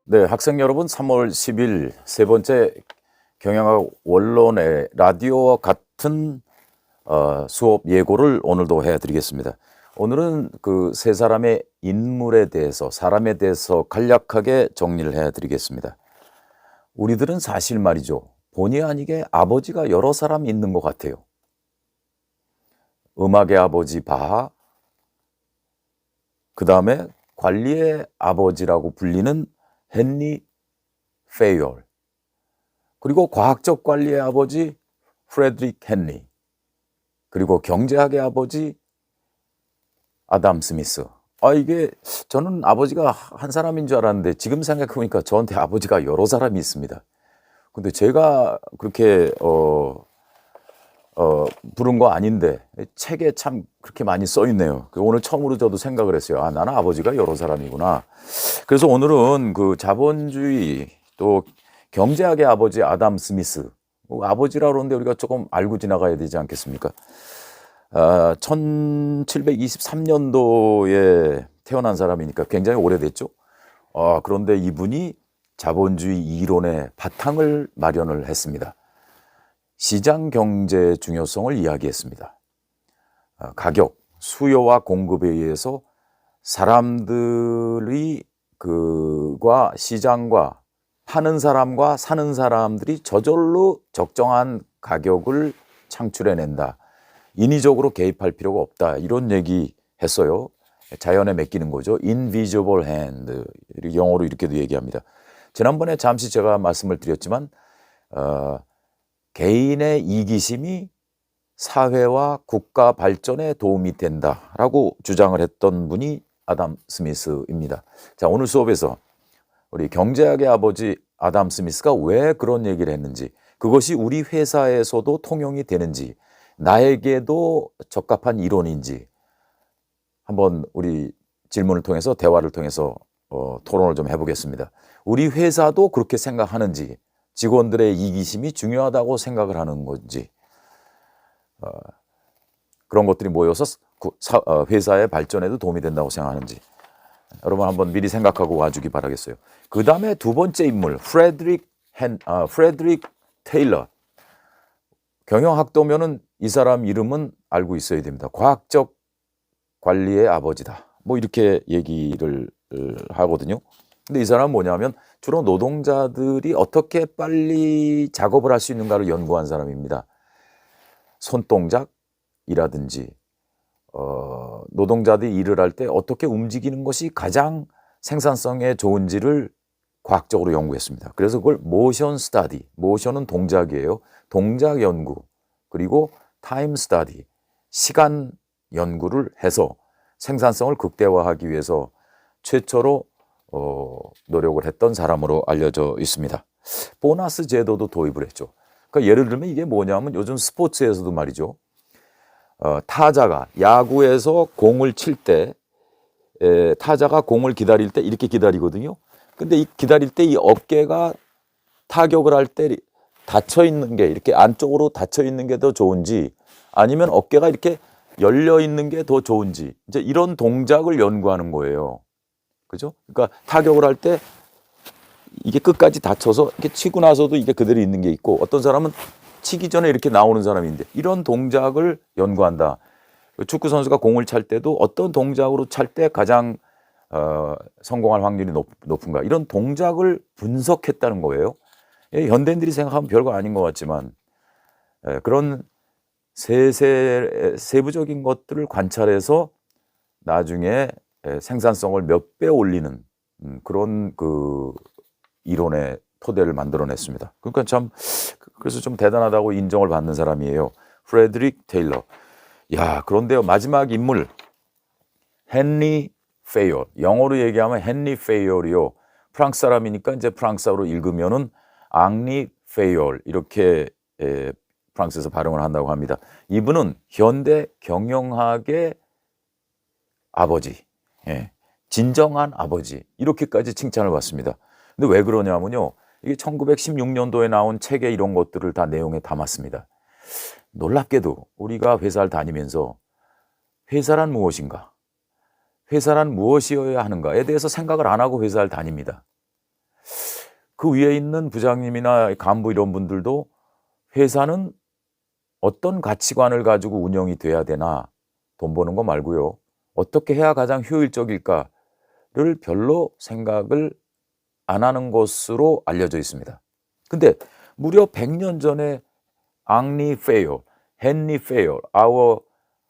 네, 학생 여러분, 3월 10일 세 번째 경영학 원론의 라디오와 같은 수업 예고를 오늘도 해드리겠습니다. 오늘은 그 세 사람의 인물에 대해서, 사람에 대해서 간략하게 정리를 해드리겠습니다. 우리들은 사실 말이죠, 본의 아니게 아버지가 여러 사람 있는 것 같아요. 음악의 아버지 바하, 그 다음에 관리의 아버지라고 불리는 헨리 페이올, 그리고 과학적 관리의 아버지 프레드릭 헨리, 그리고 경제학의 아버지 아담 스미스. 이게 저는 아버지가 한 사람인 줄 알았는데 지금 생각해보니까 저한테 아버지가 여러 사람이 있습니다. 근데 제가 그렇게 부른 거 아닌데 책에 참 그렇게 많이 써 있네요. 오늘 처음으로 저도 생각을 했어요. 나는 아버지가 여러 사람이구나. 그래서 오늘은 그 자본주의 또 경제학의 아버지 아담 스미스, 아버지라 그러는데 우리가 조금 알고 지나가야 되지 않겠습니까? 1723년도에 태어난 사람이니까 굉장히 오래됐죠. 그런데 이분이 자본주의 이론의 바탕을 마련을 했습니다. 시장 경제의 중요성을 이야기했습니다. 가격, 수요와 공급에 의해서 사람들이 그와 시장과 파는 사람과 사는 사람들이 저절로 적정한 가격을 창출해낸다. 인위적으로 개입할 필요가 없다. 이런 얘기 했어요. 자연에 맡기는 거죠. Invisible hand. 영어로 이렇게도 얘기합니다. 지난번에 잠시 제가 말씀을 드렸지만 개인의 이기심이 사회와 국가 발전에 도움이 된다라고 주장을 했던 분이 아담 스미스입니다. 자, 오늘 수업에서 우리 경제학의 아버지 아담 스미스가 왜 그런 얘기를 했는지, 그것이 우리 회사에서도 통용이 되는지, 나에게도 적합한 이론인지 한번 우리 질문을 통해서, 대화를 통해서 토론을 좀 해보겠습니다. 우리 회사도 그렇게 생각하는지, 직원들의 이기심이 중요하다고 생각을 하는 건지, 그런 것들이 모여서 회사의 발전에도 도움이 된다고 생각하는지 여러분 한번 미리 생각하고 와주기 바라겠어요. 그 다음에 두 번째 인물 프레드릭 테일러. 경영학도면은 이 사람 이름은 알고 있어야 됩니다. 과학적 관리의 아버지다. 뭐 이렇게 얘기를 하거든요. 근데 이 사람은 뭐냐면 주로 노동자들이 어떻게 빨리 작업을 할 수 있는가를 연구한 사람입니다. 손동작이라든지 노동자들이 일을 할 때 어떻게 움직이는 것이 가장 생산성에 좋은지를 과학적으로 연구했습니다. 그래서 그걸 모션 스터디, 모션은 동작이에요. 동작 연구, 그리고 타임 스터디, 시간 연구를 해서 생산성을 극대화하기 위해서 최초로 노력을 했던 사람으로 알려져 있습니다. 보너스 제도도 도입을 했죠. 그러니까 예를 들면 이게 뭐냐면 요즘 스포츠에서도 말이죠. 타자가 야구에서 공을 칠 때 타자가 공을 기다릴 때 이렇게 기다리거든요. 근데 이 기다릴 때 이 어깨가 타격을 할 때 닫혀 있는 게, 이렇게 안쪽으로 닫혀 있는 게 더 좋은지, 아니면 어깨가 이렇게 열려 있는 게 더 좋은지, 이제 이런 동작을 연구하는 거예요. 그죠? 그러니까 타격을 할 때 이게 끝까지 닫혀서 이렇게 치고 나서도 이게 그대로 있는 게 있고, 어떤 사람은 치기 전에 이렇게 나오는 사람인데, 이런 동작을 연구한다. 축구 선수가 공을 찰 때도 어떤 동작으로 찰 때 가장 성공할 확률이 높은가, 이런 동작을 분석했다는 거예요. 현대인들이 생각하면 별거 아닌 것 같지만 그런 세부적인 것들을 관찰해서 나중에 생산성을 몇 배 올리는 그런 그 이론의 토대를 만들어냈습니다. 그러니까 참, 그래서 좀 대단하다고 인정을 받는 사람이에요. 프레드릭 테일러. 그런데요, 마지막 인물 헨리 페이올. 영어로 얘기하면 헨리 페이올이요. 프랑스 사람이니까 이제 프랑스어로 읽으면은 앙리 페이올, 이렇게 프랑스에서 발음을 한다고 합니다. 이분은 현대 경영학의 아버지, 진정한 아버지, 이렇게까지 칭찬을 받습니다. 근데 왜 그러냐면요, 이게 1916년도에 나온 책에 이런 것들을 다 내용에 담았습니다. 놀랍게도 우리가 회사를 다니면서 회사란 무엇인가, 회사란 무엇이어야 하는가에 대해서 생각을 안 하고 회사를 다닙니다. 그 위에 있는 부장님이나 간부 이런 분들도 회사는 어떤 가치관을 가지고 운영이 돼야 되나, 돈 버는 거 말고요. 어떻게 해야 가장 효율적일까를 별로 생각을 안 하는 것으로 알려져 있습니다. 근데 무려 100년 전에 앙리 페이어, 헨리 페이어,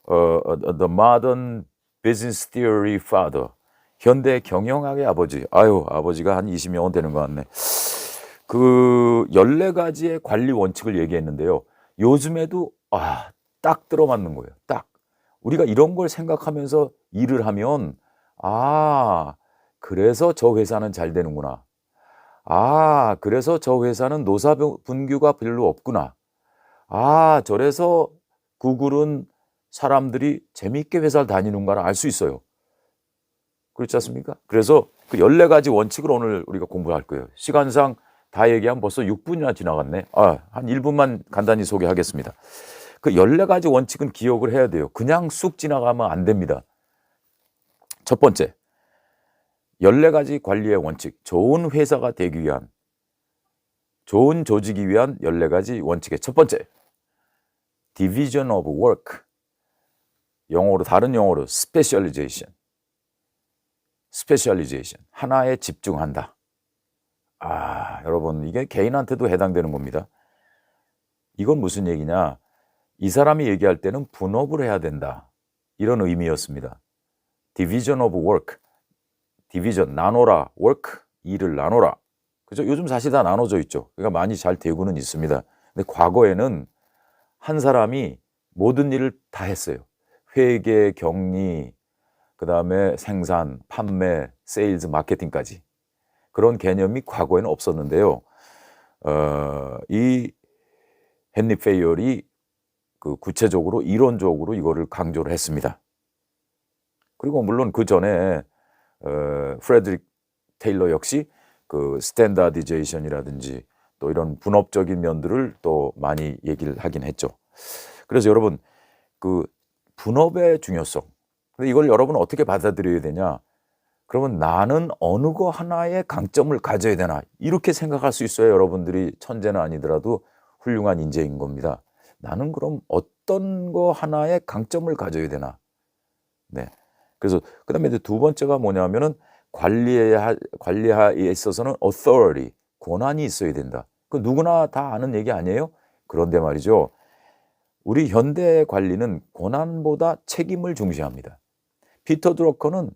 the modern business theory father, 현대 경영학의 아버지, 아버지가 한 20년 되는 것 같네. 그 14가지의 관리 원칙을 얘기했는데요. 요즘에도 딱 들어맞는 거예요. 딱. 우리가 이런 걸 생각하면서 일을 하면 그래서 저 회사는 잘 되는구나. 그래서 저 회사는 노사 분규가 별로 없구나. 저래서 구글은 사람들이 재미있게 회사를 다니는가를 알 수 있어요. 그렇지 않습니까? 그래서 그 14가지 원칙을 오늘 우리가 공부할 거예요. 시간상 다 얘기하면 벌써 6분이나 지나갔네. 한 1분만 간단히 소개하겠습니다. 그 14가지 원칙은 기억을 해야 돼요. 그냥 쑥 지나가면 안 됩니다. 첫 번째, 14가지 관리의 원칙, 좋은 회사가 되기 위한, 좋은 조직이 위한 14가지 원칙의 첫 번째, division of work, 다른 영어로 specialization, 하나에 집중한다. 여러분, 이게 개인한테도 해당되는 겁니다. 이건 무슨 얘기냐? 이 사람이 얘기할 때는 분업을 해야 된다, 이런 의미였습니다. division of work, 디비전, 나눠라, work, 일을 나눠라. 그죠? 요즘 사실 다 나눠져 있죠. 그러니까 많이 잘 되고는 있습니다. 근데 과거에는 한 사람이 모든 일을 다 했어요. 회계, 격리, 그 다음에 생산, 판매, 세일즈, 마케팅까지. 그런 개념이 과거에는 없었는데요. 이 헨리 페이얼이 그 구체적으로 이론적으로 이거를 강조를 했습니다. 그리고 물론 그 전에 프레드릭 테일러 역시 그 스탠다디제이션이라든지 또 이런 분업적인 면들을 또 많이 얘기를 하긴 했죠. 그래서 여러분, 그 분업의 중요성, 근데 이걸 여러분 어떻게 받아들여야 되냐? 그러면 나는 어느 거 하나에 강점을 가져야 되나, 이렇게 생각할 수 있어요. 여러분들이 천재는 아니더라도 훌륭한 인재인 겁니다. 나는 그럼 어떤 거 하나에 강점을 가져야 되나? 네. 그래서 그다음에 이제 두 번째가 뭐냐면은 관리에 있어서는 authority, 권한이 있어야 된다. 그 누구나 다 아는 얘기 아니에요? 그런데 말이죠, 우리 현대 관리는 권한보다 책임을 중시합니다. 피터 드러커는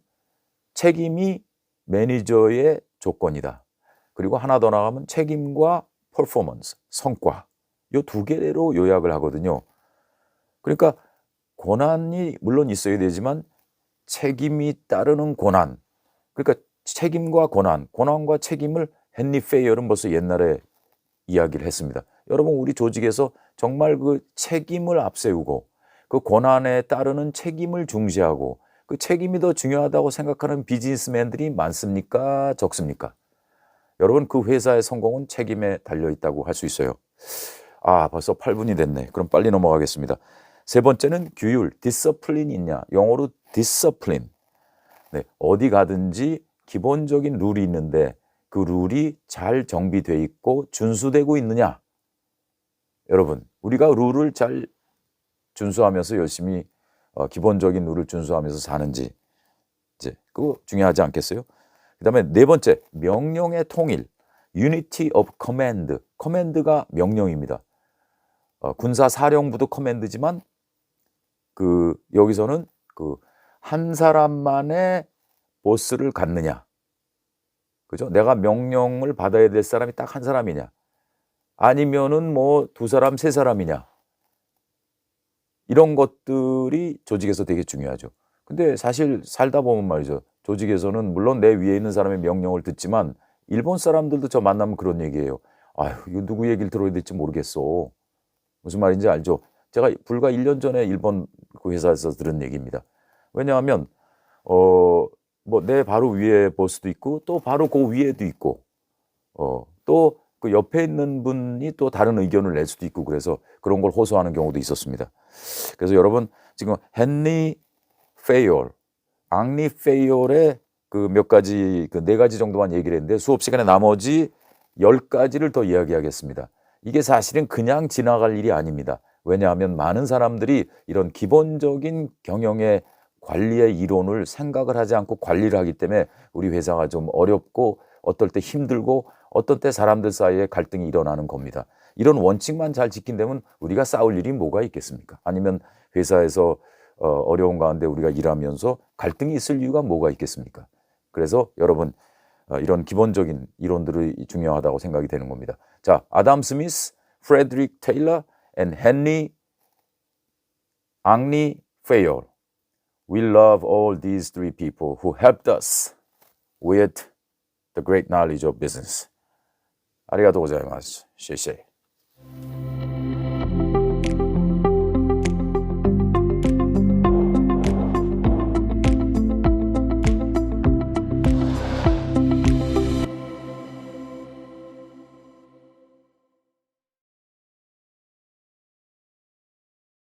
책임이 매니저의 조건이다. 그리고 하나 더 나가면 책임과 퍼포먼스, 성과, 이 두 개로 요약을 하거든요. 그러니까 권한이 물론 있어야 되지만 책임이 따르는 권한, 그러니까 책임과 권한과 책임을 헨리 페이얼은 벌써 옛날에 이야기를 했습니다. 여러분, 우리 조직에서 정말 그 책임을 앞세우고 그 권한에 따르는 책임을 중시하고 그 책임이 더 중요하다고 생각하는 비즈니스맨들이 많습니까? 적습니까? 여러분, 그 회사의 성공은 책임에 달려있다고 할 수 있어요. 벌써 8분이 됐네. 그럼 빨리 넘어가겠습니다. 세 번째는 규율, 디서플린이 있냐. 영어로 디서플린. 네, 어디 가든지 기본적인 룰이 있는데 그 룰이 잘 정비되어 있고 준수되고 있느냐. 여러분, 우리가 룰을 잘 준수하면서 열심히 기본적인 룰을 준수하면서 사는지, 이제 그거 중요하지 않겠어요? 그다음에 네 번째, 명령의 통일, unity of command. 커맨드가 명령입니다. 군사 사령부도 커맨드지만 여기서는 한 사람만의 보스를 갖느냐, 그죠? 내가 명령을 받아야 될 사람이 딱 한 사람이냐, 아니면은 뭐 두 사람, 세 사람이냐, 이런 것들이 조직에서 되게 중요하죠. 근데 사실 살다 보면 말이죠, 조직에서는 물론 내 위에 있는 사람의 명령을 듣지만 일본 사람들도 저 만나면 그런 얘기예요. 이거 누구 얘기를 들어야 될지 모르겠어. 무슨 말인지 알죠? 제가 불과 1년 전에 일본 그 회사에서 들은 얘기입니다. 왜냐하면 뭐 내 바로 위에 보스도 있고 또 바로 그 위에도 있고 또 그 옆에 있는 분이 또 다른 의견을 낼 수도 있고, 그래서 그런 걸 호소하는 경우도 있었습니다. 그래서 여러분, 지금 헨리 페이얼, 앙리 페이얼의 그 몇 가지, 그 네 가지 정도만 얘기를 했는데 수업 시간에 나머지 10가지를 더 이야기하겠습니다. 이게 사실은 그냥 지나갈 일이 아닙니다. 왜냐하면 많은 사람들이 이런 기본적인 경영의 관리의 이론을 생각을 하지 않고 관리를 하기 때문에 우리 회사가 좀 어렵고 어떨 때 힘들고 어떤 때 사람들 사이에 갈등이 일어나는 겁니다. 이런 원칙만 잘 지킨다면 우리가 싸울 일이 뭐가 있겠습니까? 아니면 회사에서 어려운 가운데 우리가 일하면서 갈등이 있을 이유가 뭐가 있겠습니까? 그래서 여러분 이런 기본적인 이론들이 중요하다고 생각이 되는 겁니다. 자, 아담 스미스, 프레드릭 테일러, and 헨리 앙리 페이얼. We love all these three people who helped us with the great knowledge of business. ありがとうございます。谢谢。